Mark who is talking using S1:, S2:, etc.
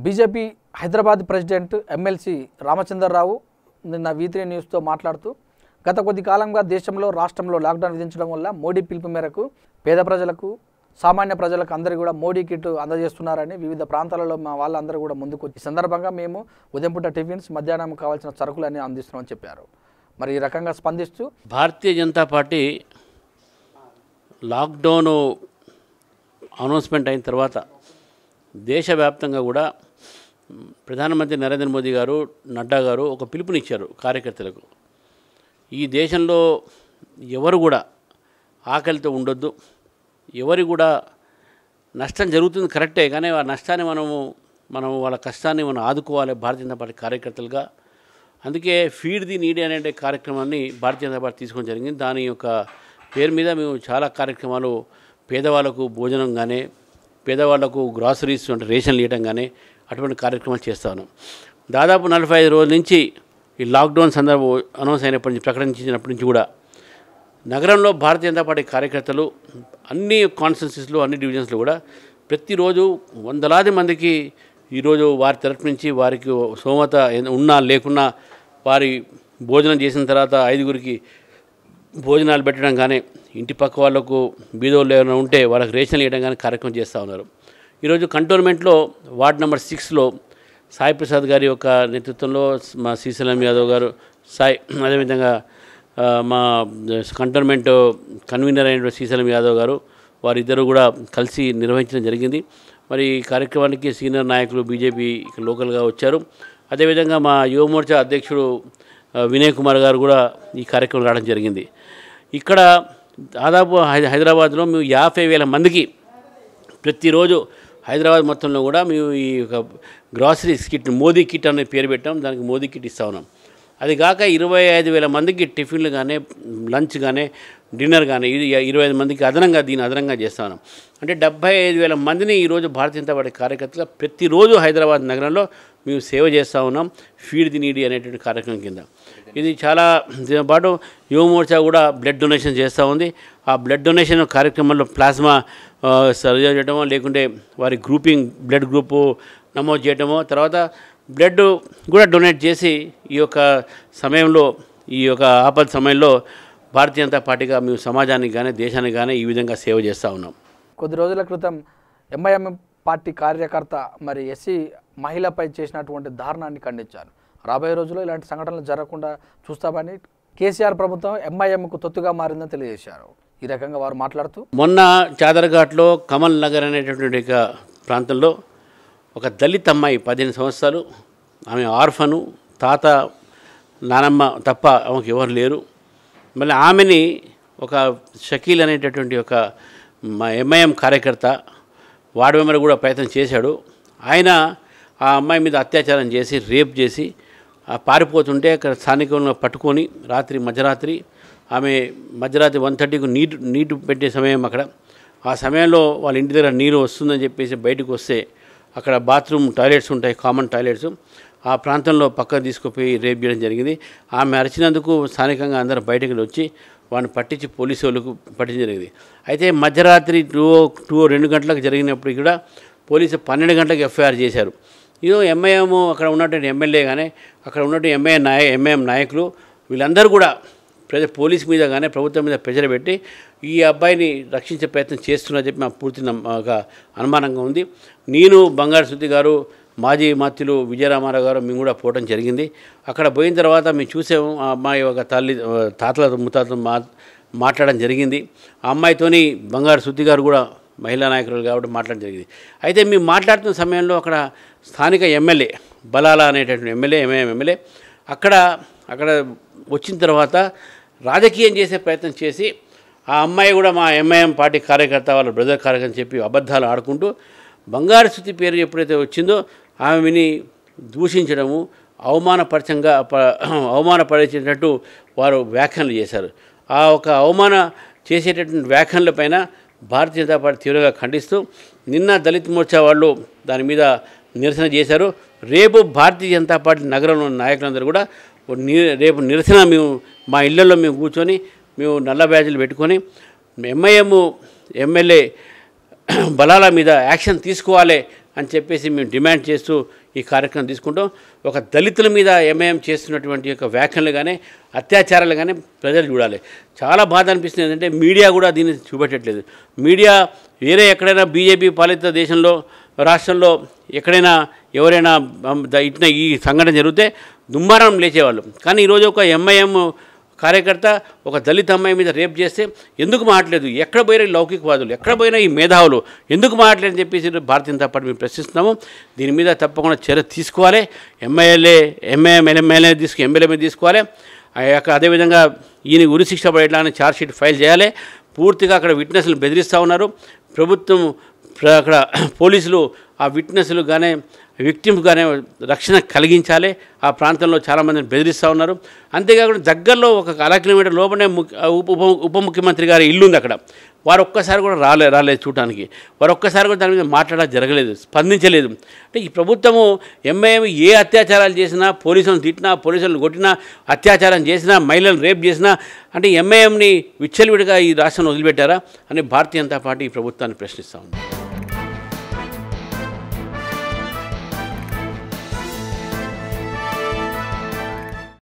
S1: BJP Hyderabad president MLC Ramachandra Rao నిన్న V3 న్యూస్తో మాట్లాడుతూ గత కొద్ది కాలంగా దేశంలో రాష్ట్రంలో లాక్డౌన్ విధించడం వల్ల మోడీ పిలుపు మేరకు పేద ప్రజలకు సామాన్య ప్రజలకు అందరూ కూడా మోడీ కిట్ అందజేస్తున్నారని వివిధ ప్రాంతాలలో మా వాళ్ళందరూ కూడా ముందుకు వచ్చి సందర్భంగా మేము ఉదయం పూట టిఫిన్స్ మధ్యాహ్నం కావాల్సిన సరుకులన్నీ అందిస్తున్నామని చెప్పారు. మరి ఈ రకంగా స్పందిస్తూ
S2: Bharatiya Janata party lockdown announcement అయిన తర్వాత దేశవ్యాప్తంగా కూడా ప్రధానమంత్రి నరేంద్ర మోదీ గారు నడ్డా గారు ఒక పిలుపునిచ్చారు కార్యకర్తలకు. ఈ దేశంలో ఎవరు కూడా ఆకలితో ఉండొద్దు, ఎవరి కూడా నష్టం జరుగుతుంది కరెక్టే, కానీ ఆ నష్టాన్ని మనం వాళ్ళ కష్టాన్ని మనం ఆదుకోవాలి భారతీయ జనతా పార్టీ కార్యకర్తలుగా. అందుకే ఫీడ్ ది నీడీ అనే కార్యక్రమాన్ని భారతీయ జనతా పార్టీ తీసుకోవడం జరిగింది. దాని యొక్క పేరు మీద మేము చాలా కార్యక్రమాలు పేదవాళ్ళకు భోజనం కానీ పేదవాళ్లకు గ్రాసరీస్ అంటే రేషన్లు ఇవ్వడం కానీ అటువంటి కార్యక్రమాలు చేస్తా ఉన్నాం. దాదాపు 45 రోజుల నుంచి ఈ లాక్డౌన్ సందర్భం అనౌన్స్ అయినప్పటి నుంచి ప్రకటించినప్పటి నుంచి కూడా నగరంలో భారతీయ జనతా పార్టీ కార్యకర్తలు అన్ని కాన్స్టిట్యున్సీస్లో అన్ని డివిజన్స్లో కూడా ప్రతిరోజు వందలాది మందికి ఈరోజు వారి తరఫు నుంచి వారికి స్తోమత ఉన్నా లేకున్నా వారి భోజనం చేసిన తర్వాత 5గురికి భోజనాలు పెట్టడం కానీ ఇంటి పక్క వాళ్ళకు బీదోళ్ళు ఏమైనా ఉంటే వాళ్ళకి రేషన్లు ఇవ్వడం కానీ కార్యక్రమం చేస్తూ ఉన్నారు. ఈరోజు కంటోన్మెంట్లో వార్డ్ నెంబర్ 6లో సాయి ప్రసాద్ గారి యొక్క నేతృత్వంలో మా శ్రీశైలం యాదవ్ గారు అదేవిధంగా మా కంటోన్మెంట్ కన్వీనర్ అయిన శ్రీశైలం యాదవ్ గారు వారిద్దరూ కూడా కలిసి నిర్వహించడం జరిగింది. మరి ఈ కార్యక్రమానికి సీనియర్ నాయకులు బీజేపీ లోకల్గా వచ్చారు. అదేవిధంగా మా యువమోర్చా అధ్యక్షుడు వినయ్ కుమార్ గారు కూడా ఈ కార్యక్రమం రావడం జరిగింది. ఇక్కడ దాదాపు హైదరాబాద్లో మేము 50,000 మందికి ప్రతిరోజు హైదరాబాద్ మొత్తంలో కూడా మేము ఈ యొక్క గ్రాసరీస్ కిట్ మోదీ కిట్ అనే పేరు పెట్టాం. దానికి మోదీ కిట్ ఇస్తూ ఉన్నాం. అది కాక 25,000 మందికి టిఫిన్లు కానీ లంచ్ కానీ డిన్నర్ కానీ ఇది 25 మందికి అదనంగా చేస్తా ఉన్నాం. అంటే 75,000 మందిని ఈరోజు భారతీయ జనతా పార్టీ కార్యకర్తలు ప్రతిరోజు హైదరాబాద్ నగరంలో మేము సేవ చేస్తూ ఉన్నాం ఫీడ్ ది నీడీ అనేటువంటి కార్యక్రమం కింద. ఇది చాలా దీనితో పాటు యువమోర్చా కూడా బ్లడ్ డొనేషన్ చేస్తూ ఉంది. ఆ బ్లడ్ డొనేషన్ కార్యక్రమంలో ప్లాస్మా సర్జరీ చేయడమో లేకుంటే వారి బ్లడ్ గ్రూపు నమోదు చేయడమో తర్వాత బ్లడ్ కూడా డొనేట్ చేసి ఈ యొక్క సమయంలో ఈ యొక్క ఆపద సమయంలో భారతీయ జనతా పార్టీగా మేము సమాజానికి కానీ దేశానికి కానీ ఈ విధంగా సేవ చేస్తూ ఉన్నాం.
S1: కొద్ది రోజుల క్రితం ఎంఐఎం పార్టీ కార్యకర్త మరి ఎస్సీ మహిళపై చేసినటువంటి దారుణాన్ని ఖండించారు. రాబోయే రోజుల్లో ఇలాంటి సంఘటనలు జరగకుండా చూస్తామని కేసీఆర్ ప్రభుత్వం ఎంఐఎంకు తొత్తుగా మారిందని తెలియజేశారు. ఈ రకంగా వారు మాట్లాడుతూ
S2: మొన్న చాదర్ఘాట్లో కమల్ నగర్ అనేటటువంటి ప్రాంతంలో ఒక దళిత అమ్మాయి 15 సంవత్సరాలు, ఆమె ఆర్ఫను, తాత నానమ్మ తప్ప ఆమెకు ఎవరు లేరు. మళ్ళీ ఆమెని ఒక షకీల్ అనేటటువంటి ఒక ఎంఐఎం కార్యకర్త వార్డు మెంబర్ కూడా ప్రయత్నం చేశాడు. ఆయన ఆ అమ్మాయి మీద అత్యాచారం చేసి రేప్ చేసి పారిపోతుంటే అక్కడ స్థానికంగా పట్టుకొని మధ్యరాత్రి ఆమె 1:30కు నీరు పెట్టే సమయం అక్కడ. ఆ సమయంలో వాళ్ళ ఇంటి దగ్గర నీరు వస్తుందని చెప్పేసి బయటకు వస్తే అక్కడ బాత్రూమ్ టాయిలెట్స్ ఉంటాయి, కామన్ టాయిలెట్స్. ఆ ప్రాంతంలో పక్కన తీసుకుపోయి రేప్ చేయడం జరిగింది. ఆమె అరిచినందుకు స్థానికంగా అందరూ బయటకు వచ్చి వాడిని పట్టించి పోలీసు వాళ్ళకు పట్టించడం జరిగింది. అయితే మధ్యరాత్రి 2 గంటలకు జరిగినప్పుడు కూడా పోలీసు 12 గంటలకు ఎఫ్ఐఆర్ చేశారు. ఇదో ఎంఐఎం అక్కడ ఉన్నటువంటి ఎమ్మెల్యే కానీ అక్కడ ఉన్నటువంటి ఎంఐఎం నాయకులు వీళ్ళందరూ కూడా పోలీస్ మీద కానీ ప్రభుత్వం మీద ప్రెజర్ పెట్టి ఈ అబ్బాయిని రక్షించే ప్రయత్నం చేస్తున్నారని చెప్పి మాకు పూర్తి ఒక అనుమానంగా ఉంది. నేను బంగారు శృతి గారు మాజీ మంత్రులు విజయరామారావు గారు మేము కూడా పోవడం జరిగింది. అక్కడ పోయిన తర్వాత మేము చూసాము. ఆ అమ్మాయి ఒక తాతల ముత్తాతలు మాట్లాడడం జరిగింది. ఆ అమ్మాయితోని బంగారు శృతి గారు కూడా మహిళా నాయకులు కాబట్టి మాట్లాడడం జరిగింది. అయితే మేము మాట్లాడుతున్న సమయంలో అక్కడ స్థానిక ఎమ్మెల్యే బలాలా అనేటటువంటి ఎంఐఎం ఎమ్మెల్యే అక్కడ వచ్చిన తర్వాత రాజకీయం చేసే ప్రయత్నం చేసి ఆ అమ్మాయి కూడా మా ఎంఐఎం పార్టీ కార్యకర్త వాళ్ళ బ్రదర్ కార్యకర్త అని చెప్పి అబద్ధాలు ఆడుకుంటూ బంగారు శృతి పేరు ఎప్పుడైతే వచ్చిందో ఆమెని దూషించడము అవమానపరిచేటట్టు వారు వ్యాఖ్యలు చేశారు. ఆ ఒక చేసేటటువంటి వ్యాఖ్యలపైన భారతీయ జనతా పార్టీ తీవ్రంగా ఖండిస్తూ నిన్న దళిత్ మోర్చా వాళ్ళు దాని మీద నిరసన చేశారు. రేపు భారతీయ జనతా పార్టీ నగరంలో నాయకులందరూ కూడా రేపు నిరసన మేము మా ఇళ్లలో మేము కూర్చొని మేము నల్ల బ్యాడ్జీలు పెట్టుకొని ఎంఐఎం ఎమ్మెల్యే బలాల మీద యాక్షన్ తీసుకోవాలి అని చెప్పేసి మేము డిమాండ్ చేస్తూ ఈ కార్యక్రమం తీసుకుంటాం. ఒక దళితుల మీద ఎంఐఎం చేస్తున్నటువంటి యొక్క వ్యాఖ్యలు కానీ అత్యాచారాలు కానీ ప్రజలు చూడాలి. చాలా బాధ అనిపిస్తుంది ఏంటంటే మీడియా కూడా దీన్ని చూపెట్టట్లేదు. మీడియా వేరే ఎక్కడైనా బీజేపీ పాలిత దేశంలో రాష్ట్రంలో ఎక్కడైనా ఎవరైనా ఇట్లా ఈ సంఘటన జరిగితే దుమ్మారం లేచేవాళ్ళు. కానీ ఈరోజు ఒక ఎంఐఎం కార్యకర్త ఒక దళిత అమ్మాయి మీద రేప్ చేస్తే ఎందుకు మాట్లాడలేదు? ఎక్కడ పోయినా ఈ లౌకికవాదులు, ఎక్కడ పోయినా ఈ మేధావులు ఎందుకు మాట్లాడని చెప్పేసి భారతీయ జనతా పార్టీ మేము ప్రశ్నిస్తున్నాము. దీని మీద తప్పకుండా చర్య తీసుకోవాలి. ఎమ్మెల్యే మీద తీసుకోవాలి. అదేవిధంగా ఈయన ఉరిశిక్ష పడేట్లా ఛార్జ్షీట్ ఫైల్ చేయాలి. పూర్తిగా అక్కడ విట్నెస్లు బెదిరిస్తూ ఉన్నారు. ప్రభుత్వం అక్కడ పోలీసులు ఆ విట్నెస్లు కానీ విక్టిమ్స్ కానీ రక్షణ కలిగించాలి. ఆ ప్రాంతంలో చాలామందిని బెదిరిస్తూ ఉన్నారు. అంతేకాకుండా దగ్గరలో ఒక 1 కిలోమీటర్ లోపలనే ఉప ముఖ్యమంత్రి గారి ఇల్లు ఉంది. అక్కడ వారు ఒక్కసారి కూడా రాలేదు చూడటానికి. వారు ఒక్కసారి కూడా దాని మీద మాట్లాడడం జరగలేదు, స్పందించలేదు. అంటే ఈ ప్రభుత్వము ఎంఐఎం ఏ అత్యాచారాలు చేసినా, పోలీసులను తిట్టినా, పోలీసులను కొట్టినా, అత్యాచారం చేసినా, మహిళలను రేప్ చేసినా అంటే ఎంఐఎంని విచ్చలవిడిగా ఈ రాష్ట్రంలో వదిలిపెట్టారా అని భారతీయ జనతా పార్టీ ఈ ప్రభుత్వాన్ని ప్రశ్నిస్తూ ఉంది.